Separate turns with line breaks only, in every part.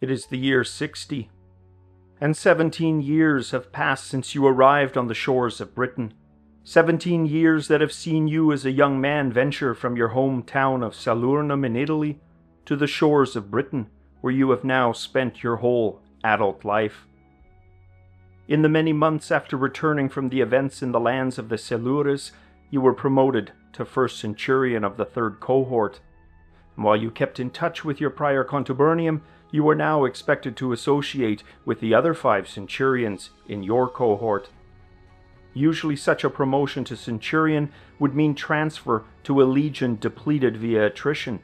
It is the year 60, and 17 years have passed since you arrived on the shores of Britain. 17 years that have seen you as a young man venture from your hometown of Salernum in Italy to the shores of Britain, where you have now spent your whole adult life. In the many months after returning from the events in the lands of the Silures, you were promoted to first centurion of the 3rd cohort. And while you kept in touch with your prior contubernium, you were now expected to associate with the other 5 centurions in your cohort. Usually such a promotion to centurion would mean transfer to a legion depleted via attrition,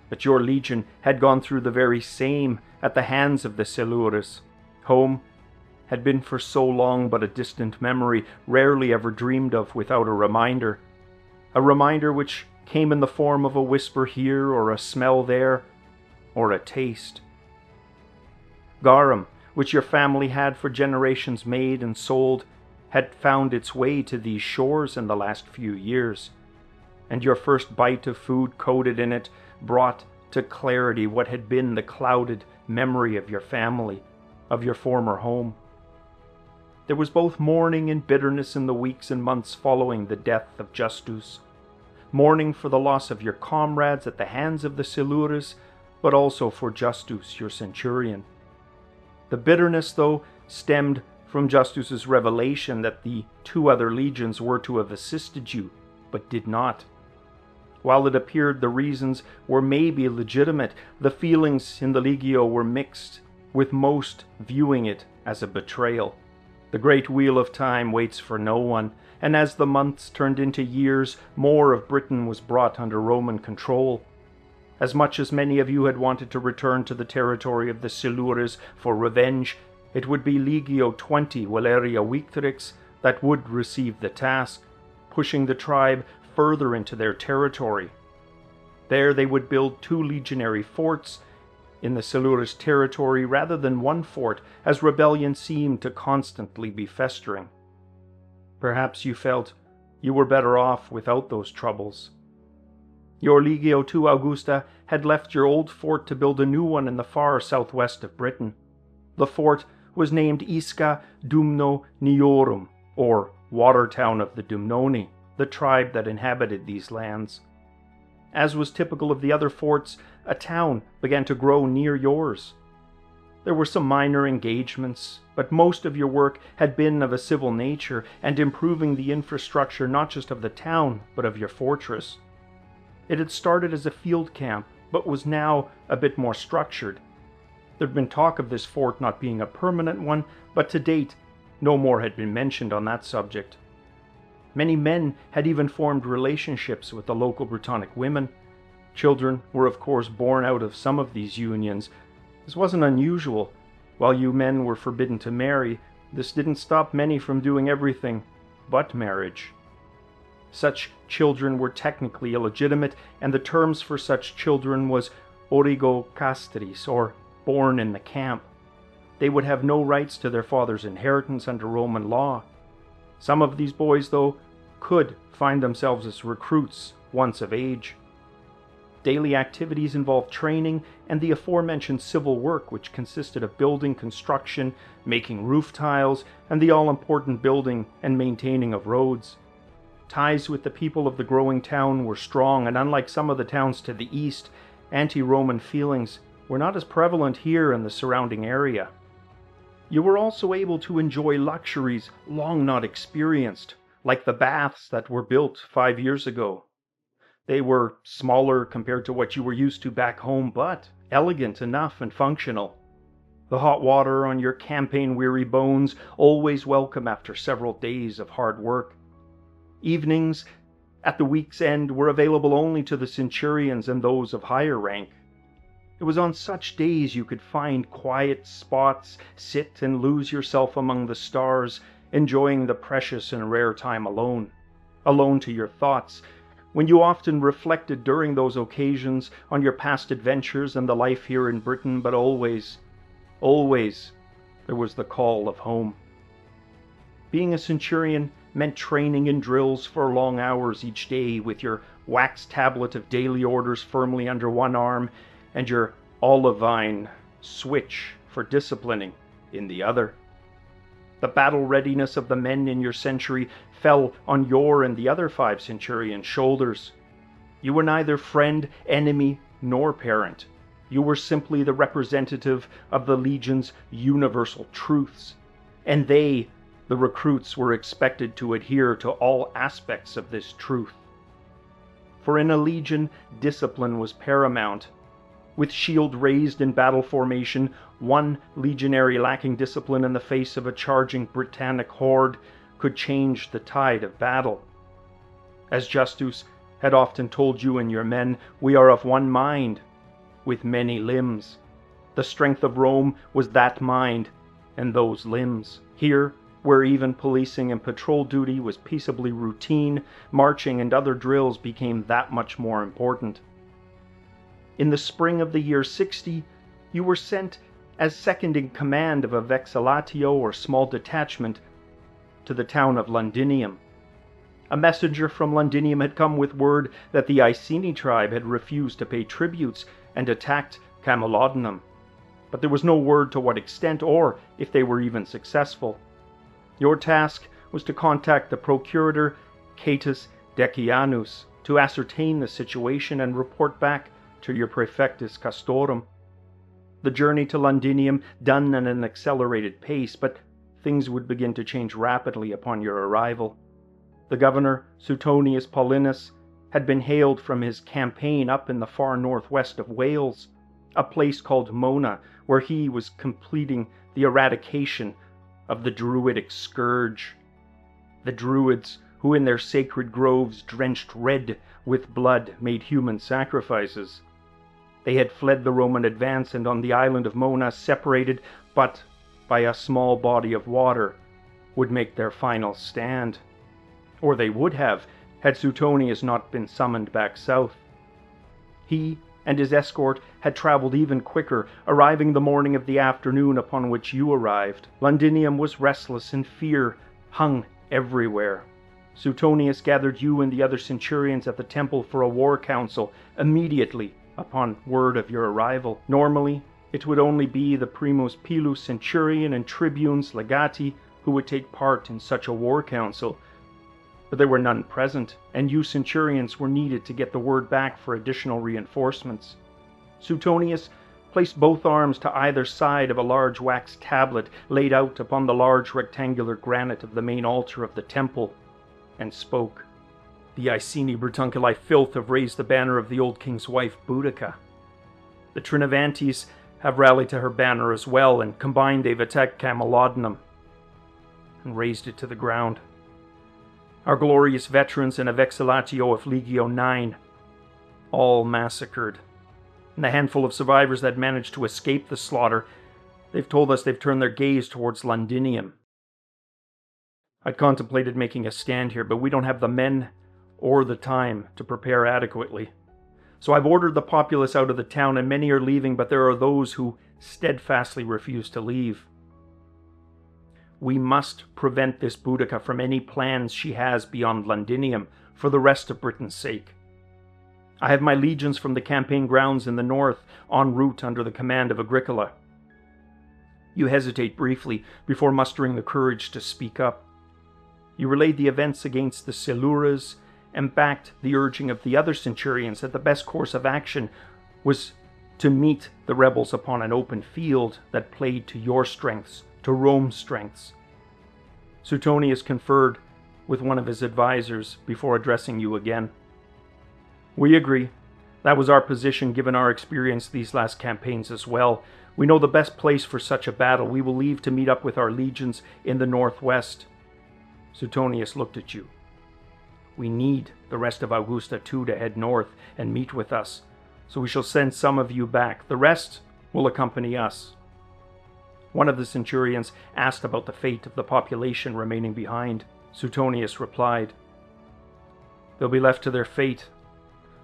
but your legion had gone through the very same at the hands of the Silures. Home had been for so long but a distant memory, rarely ever dreamed of without a reminder which came in the form of a whisper here or a smell there, or a taste. Garum, which your family had for generations made and sold, had found its way to these shores in the last few years, and your first bite of food coated in it brought to clarity what had been the clouded memory of your family, of your former home. There was both mourning and bitterness in the weeks and months following the death of Justus. Mourning for the loss of your comrades at the hands of the Silures, but also for Justus, your centurion. The bitterness, though, stemmed from Justus's revelation that the 2 other legions were to have assisted you, but did not. While it appeared the reasons were maybe legitimate, the feelings in the Legio were mixed, with most viewing it as a betrayal. The great wheel of time waits for no one, and as the months turned into years, more of Britain was brought under Roman control. As much as many of you had wanted to return to the territory of the Silures for revenge, it would be Legio 20 Valeria Victrix that would receive the task, pushing the tribe further into their territory. There they would build 2 legionary forts in the Silures territory rather than 1 fort, as rebellion seemed to constantly be festering. Perhaps you felt you were better off without those troubles. Your Legio II Augusta had left your old fort to build a new one in the far southwest of Britain. The fort was named Isca Dumno Niorum, or Water Town of the Dumnoni, the tribe that inhabited these lands. As was typical of the other forts, a town began to grow near yours. There were some minor engagements, but most of your work had been of a civil nature and improving the infrastructure not just of the town, but of your fortress. It had started as a field camp, but was now a bit more structured. There had been talk of this fort not being a permanent one, but to date, no more had been mentioned on that subject. Many men had even formed relationships with the local Brittonic women. Children were of course born out of some of these unions. This wasn't unusual. While you men were forbidden to marry, this didn't stop many from doing everything but marriage. Such children were technically illegitimate, and the terms for such children was origo castris, or born in the camp. They would have no rights to their father's inheritance under Roman law. Some of these boys, though, could find themselves as recruits once of age. Daily activities involved training and the aforementioned civil work, which consisted of building, construction, making roof tiles, and the all-important building and maintaining of roads. Ties with the people of the growing town were strong, and unlike some of the towns to the east, anti-Roman feelings were not as prevalent here in the surrounding area. You were also able to enjoy luxuries long not experienced, like the baths that were built 5 years ago. They were smaller compared to what you were used to back home, but elegant enough and functional. The hot water on your campaign-weary bones, always welcome after several days of hard work. Evenings at the week's end were available only to the centurions and those of higher rank. It was on such days you could find quiet spots, sit and lose yourself among the stars, enjoying the precious and rare time alone to your thoughts, when you often reflected during those occasions on your past adventures and the life here in Britain, but always there was the call of home. Being a centurion meant training in drills for long hours each day, with your wax tablet of daily orders firmly under one arm and your olivine switch for disciplining in the other. The battle readiness of the men in your century fell on your and the other 5 centurions' shoulders. You were neither friend, enemy, nor parent. You were simply the representative of the legion's universal truths, and they, the recruits, were expected to adhere to all aspects of this truth. For in a legion, discipline was paramount. With shield raised in battle formation, one legionary lacking discipline in the face of a charging Britannic horde could change the tide of battle. As Justus had often told you and your men, we are of one mind, with many limbs. The strength of Rome was that mind and those limbs. Here, where even policing and patrol duty was peaceably routine, marching and other drills became that much more important. In the spring of the year 60, you were sent as second in command of a vexillatio or small detachment to the town of Londinium. A messenger from Londinium had come with word that the Iceni tribe had refused to pay tributes and attacked Camalodunum, but there was no word to what extent or if they were even successful. Your task was to contact the procurator Catus Decianus to ascertain the situation and report back to your Praefectus Castorum. The journey to Londinium done at an accelerated pace, but things would begin to change rapidly upon your arrival. The governor, Suetonius Paulinus, had been hailed from his campaign up in the far northwest of Wales, a place called Mona, where he was completing the eradication of the Druidic scourge. The Druids, who in their sacred groves drenched red with blood made human sacrifices. They had fled the Roman advance and on the island of Mona, separated but by a small body of water, would make their final stand. Or they would have, had Suetonius not been summoned back south. He and his escort had traveled even quicker, arriving the morning of the afternoon upon which you arrived. Londinium was restless and fear hung everywhere. Suetonius gathered you and the other centurions at the temple for a war council immediately upon word of your arrival. Normally, it would only be the primus pilus centurion and tribunes legati who would take part in such a war council, but there were none present, and you centurions were needed to get the word back for additional reinforcements. Suetonius placed both arms to either side of a large wax tablet laid out upon the large rectangular granite of the main altar of the temple, and spoke. The Iceni Bertunculi filth have raised the banner of the old king's wife, Boudica. The Trinovantes have rallied to her banner as well, and combined they've attacked Camalodunum and razed it to the ground. Our glorious veterans and a vexillatio of Legio 9, all massacred. And the handful of survivors that managed to escape the slaughter, they've told us they've turned their gaze towards Londinium. I'd contemplated making a stand here, but we don't have the men or the time to prepare adequately. So I've ordered the populace out of the town, and many are leaving, but there are those who steadfastly refuse to leave. We must prevent this Boudicca from any plans she has beyond Londinium for the rest of Britain's sake. I have my legions from the campaign grounds in the north en route under the command of Agricola. You hesitate briefly before mustering the courage to speak up. You relayed the events against the Silures and backed the urging of the other centurions that the best course of action was to meet the rebels upon an open field that played to your strengths, to Rome's strengths. Suetonius conferred with one of his advisors before addressing you again. We agree. That was our position given our experience these last campaigns as well. We know the best place for such a battle. We will leave to meet up with our legions in the northwest. Suetonius looked at you. We need the rest of Augusta too to head north and meet with us, so we shall send some of you back. The rest will accompany us. One of the centurions asked about the fate of the population remaining behind. Suetonius replied, "They'll be left to their fate.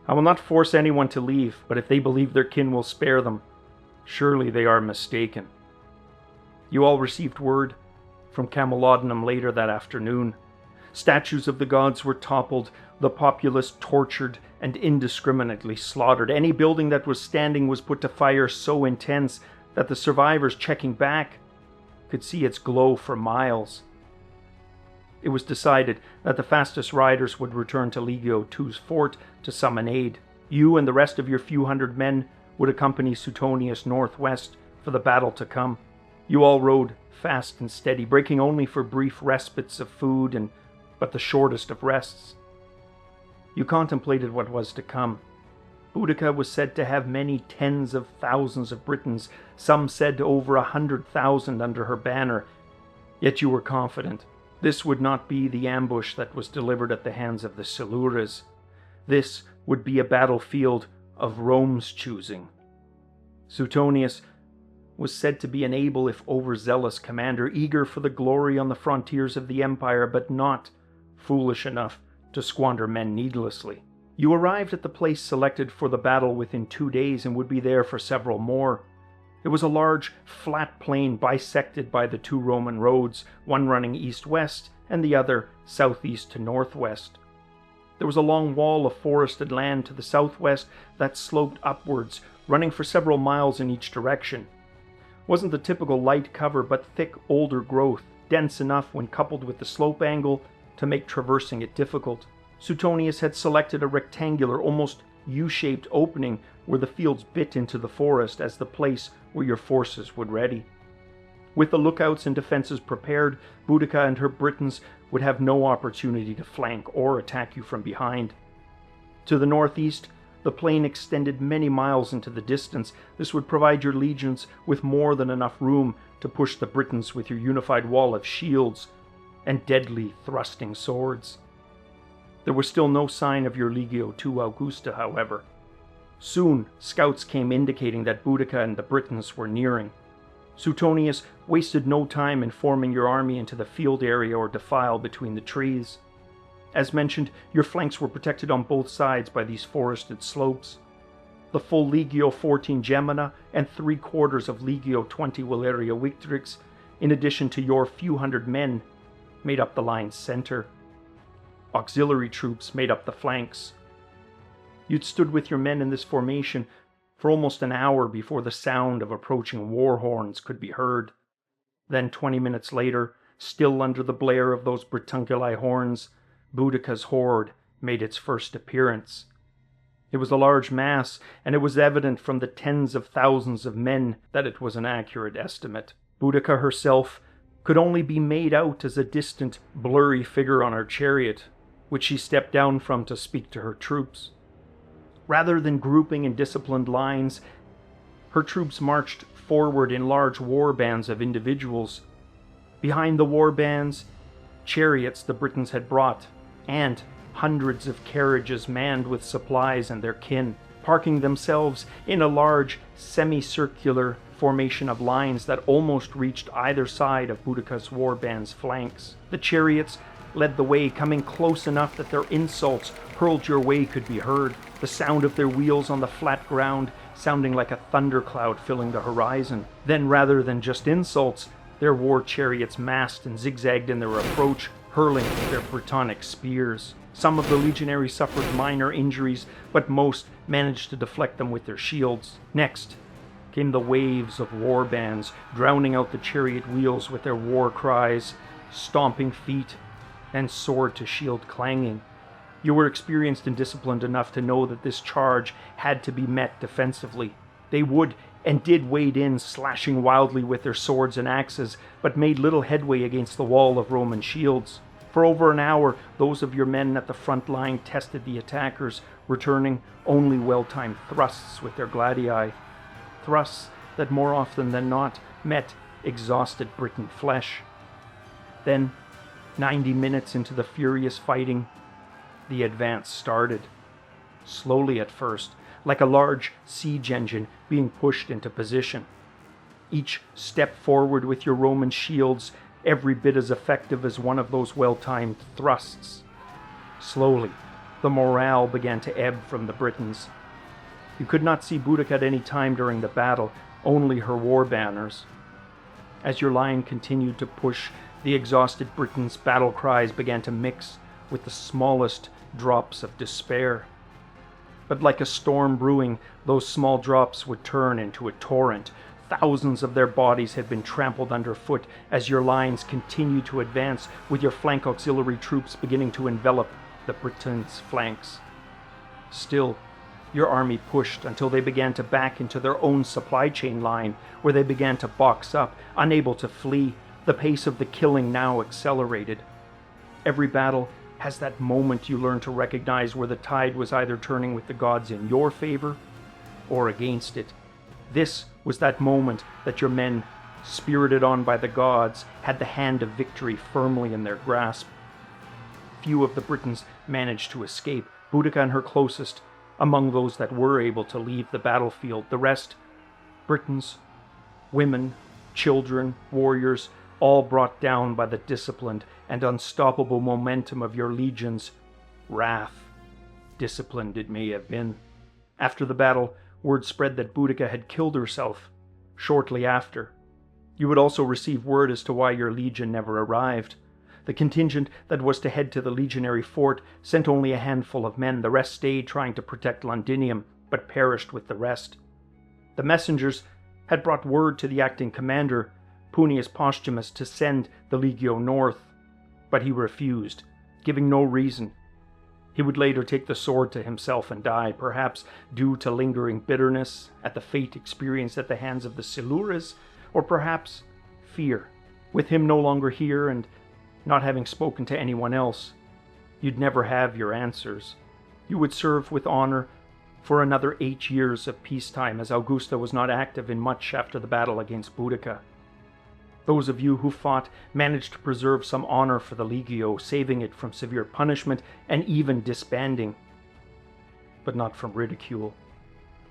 I will not force anyone to leave, but if they believe their kin will spare them, surely they are mistaken." You all received word from Camalodunum later that afternoon. Statues of the gods were toppled, the populace tortured and indiscriminately slaughtered. Any building that was standing was put to fire so intense that the survivors checking back could see its glow for miles. It was decided that the fastest riders would return to Legio II's fort to summon aid. You and the rest of your few hundred men would accompany Suetonius northwest for the battle to come. You all rode fast and steady, breaking only for brief respites of food but the shortest of rests. You contemplated what was to come. Boudicca was said to have many tens of thousands of Britons, some said over 100,000 under her banner, yet you were confident. This would not be the ambush that was delivered at the hands of the Silures. This would be a battlefield of Rome's choosing. Suetonius was said to be an able if overzealous commander, eager for the glory on the frontiers of the empire, but not foolish enough to squander men needlessly. You arrived at the place selected for the battle within 2 days and would be there for several more. It was a large, flat plain bisected by the 2 Roman roads, one running east-west and the other southeast to northwest. There was a long wall of forested land to the southwest that sloped upwards, running for several miles in each direction. It wasn't the typical light cover, but thick, older growth, dense enough when coupled with the slope angle to make traversing it difficult. Suetonius had selected a rectangular, almost U-shaped opening where the fields bit into the forest as the place where your forces would ready. With the lookouts and defenses prepared, Boudicca and her Britons would have no opportunity to flank or attack you from behind. To the northeast, the plain extended many miles into the distance. This would provide your legions with more than enough room to push the Britons with your unified wall of shields and deadly thrusting swords. There was still no sign of your Legio II Augusta, however. Soon, scouts came indicating that Boudica and the Britons were nearing. Suetonius wasted no time in forming your army into the field area or defile between the trees. As mentioned, your flanks were protected on both sides by these forested slopes. The full Legio 14 Gemina and 3/4 of Legio 20 Valeria Victrix, in addition to your few hundred men, made up the line's center. Auxiliary troops made up the flanks. You'd stood with your men in this formation for almost an hour before the sound of approaching war horns could be heard. Then 20 minutes later, still under the blare of those Britunculi horns, Boudicca's horde made its first appearance. It was a large mass, and it was evident from the tens of thousands of men that it was an accurate estimate. Boudicca herself could only be made out as a distant, blurry figure on her chariot, which she stepped down from to speak to her troops. Rather than grouping in disciplined lines, her troops marched forward in large war bands of individuals. Behind the war bands, chariots the Britons had brought, and hundreds of carriages manned with supplies and their kin, parking themselves in a large semicircular formation of lines that almost reached either side of Boudicca's war band's flanks. The chariots led the way, coming close enough that their insults hurled your way could be heard, the sound of their wheels on the flat ground sounding like a thundercloud filling the horizon. Then, rather than just insults, their war chariots massed and zigzagged in their approach, hurling their Brittonic spears. Some of the legionary suffered minor injuries, but most managed to deflect them with their shields. Next came the waves of war bands, drowning out the chariot wheels with their war cries, stomping feet, and sword-to-shield clanging. You were experienced and disciplined enough to know that this charge had to be met defensively. They would and did wade in, slashing wildly with their swords and axes, but made little headway against the wall of Roman shields. For over an hour, those of your men at the front line tested the attackers, returning only well-timed thrusts with their gladii. Thrusts that more often than not met exhausted Briton flesh. Then, 90 minutes into the furious fighting, the advance started. Slowly at first, like a large siege engine being pushed into position. Each step forward with your Roman shields, every bit as effective as one of those well-timed thrusts. Slowly, the morale began to ebb from the Britons. You could not see Boudicca at any time during the battle, only her war banners. As your line continued to push, the exhausted Britons' battle cries began to mix with the smallest drops of despair. But like a storm brewing, those small drops would turn into a torrent, Thousands of their bodies had been trampled underfoot as your lines continued to advance, with your flank auxiliary troops beginning to envelop the Britons' flanks. Still, your army pushed until they began to back into their own supply chain line, where they began to box up, unable to flee. The pace of the killing now accelerated. Every battle has that moment you learn to recognize where the tide was either turning with the gods in your favor or against it. This was that moment that your men, spirited on by the gods, had the hand of victory firmly in their grasp. Few of the Britons managed to escape, Boudica and her closest among those that were able to leave the battlefield. The rest, Britons, women, children, warriors, all brought down by the disciplined and unstoppable momentum of your legions' wrath. Disciplined it may have been. After the battle, word spread that Boudica had killed herself shortly after. You would also receive word as to why your legion never arrived. The contingent that was to head to the Legionary fort sent only a handful of men. The rest stayed trying to protect Londinium, but perished with the rest. The messengers had brought word to the acting commander, Punius Posthumus, to send the Legio north, but he refused, giving no reason. He would later take the sword to himself and die, perhaps due to lingering bitterness at the fate experienced at the hands of the Silures, or perhaps fear. With him no longer here and not having spoken to anyone else, you'd never have your answers. You would serve with honor for another 8 years of peacetime, as Augusta was not active in much after the battle against Boudicca. Those of you who fought managed to preserve some honor for the Legio, saving it from severe punishment and even disbanding, but not from ridicule.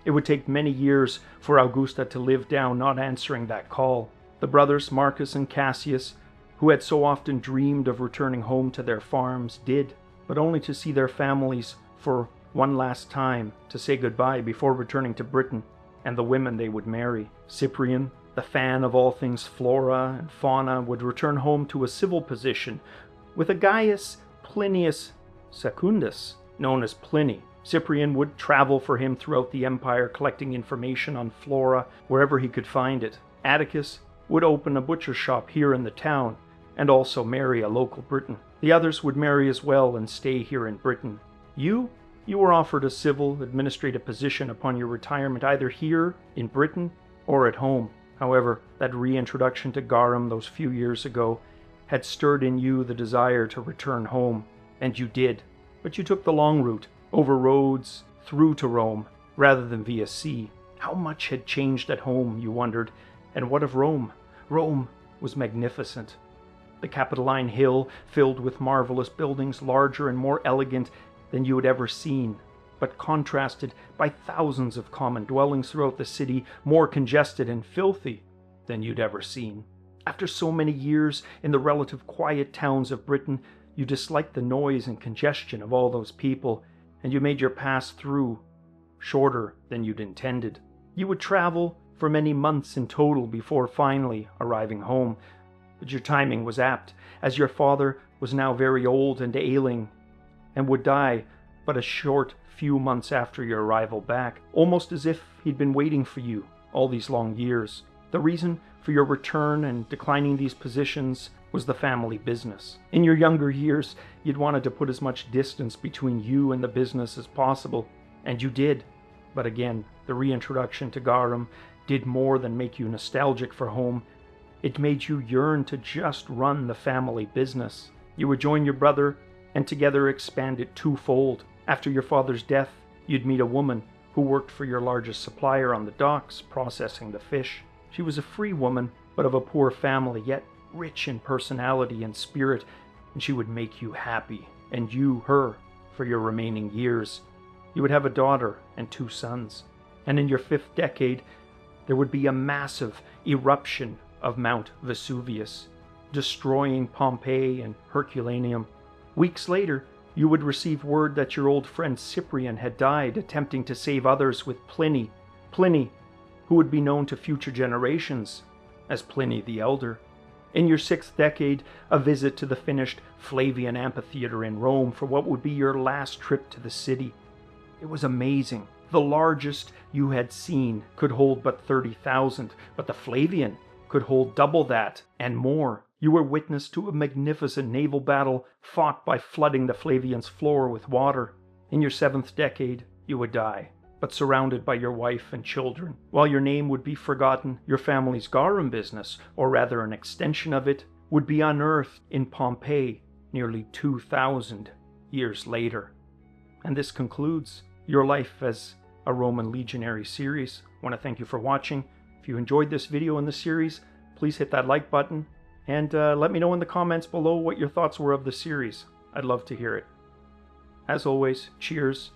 It would take many years for Augusta to live down not answering that call. The brothers Marcus and Cassius, who had so often dreamed of returning home to their farms, did, but only to see their families for one last time, to say goodbye before returning to Britain and the women they would marry. Cyprian, the fan of all things flora and fauna, would return home to a civil position with a Gaius Plinius Secundus, known as Pliny. Cyprian would travel for him throughout the empire, collecting information on flora wherever he could find it. Atticus would open a butcher shop here in the town, and also marry a local Briton. The others would marry as well and stay here in Britain. You were offered a civil administrative position upon your retirement, either here in Britain or at home. However, that reintroduction to Garum those few years ago had stirred in you the desire to return home, and you did. But you took the long route, over roads, through to Rome, rather than via sea. How much had changed at home, you wondered, and what of Rome? Rome was magnificent. The Capitoline Hill, filled with marvelous buildings, larger and more elegant than you had ever seen, but contrasted by thousands of common dwellings throughout the city, more congested and filthy than you'd ever seen. After so many years in the relative quiet towns of Britain, you disliked the noise and congestion of all those people, and you made your pass through shorter than you'd intended. You would travel for many months in total before finally arriving home, but your timing was apt, as your father was now very old and ailing, and would die but a short few months after your arrival back, almost as if he'd been waiting for you all these long years. The reason for your return and declining these positions was the family business. In your younger years, you'd wanted to put as much distance between you and the business as possible, and you did. But again, the reintroduction to Garum did more than make you nostalgic for home. It made you yearn to just run the family business. You would join your brother and together expand it twofold. After your father's death, you'd meet a woman who worked for your largest supplier on the docks, processing the fish. She was a free woman, but of a poor family, yet rich in personality and spirit, and she would make you happy, and you her, for your remaining years. You would have a daughter and 2 sons, and in your 5th decade, there would be a massive eruption of Mount Vesuvius, destroying Pompeii and Herculaneum. Weeks later, you would receive word that your old friend Cyprian had died attempting to save others with Pliny, who would be known to future generations as Pliny the Elder. In your 6th decade, a visit to the finished Flavian amphitheater in Rome for what would be your last trip to the city. It was amazing. The largest you had seen could hold but 30,000, but the Flavian could hold double that and more. You were witness to a magnificent naval battle fought by flooding the Flavian's floor with water. In your 7th decade, you would die, but surrounded by your wife and children. While your name would be forgotten, your family's garum business, or rather an extension of it, would be unearthed in Pompeii nearly 2,000 years later. And this concludes your life as a Roman legionary series. I want to thank you for watching. If you enjoyed this video in the series, please hit that like button and let me know in the comments below what your thoughts were of the series. I'd love to hear it. As always, cheers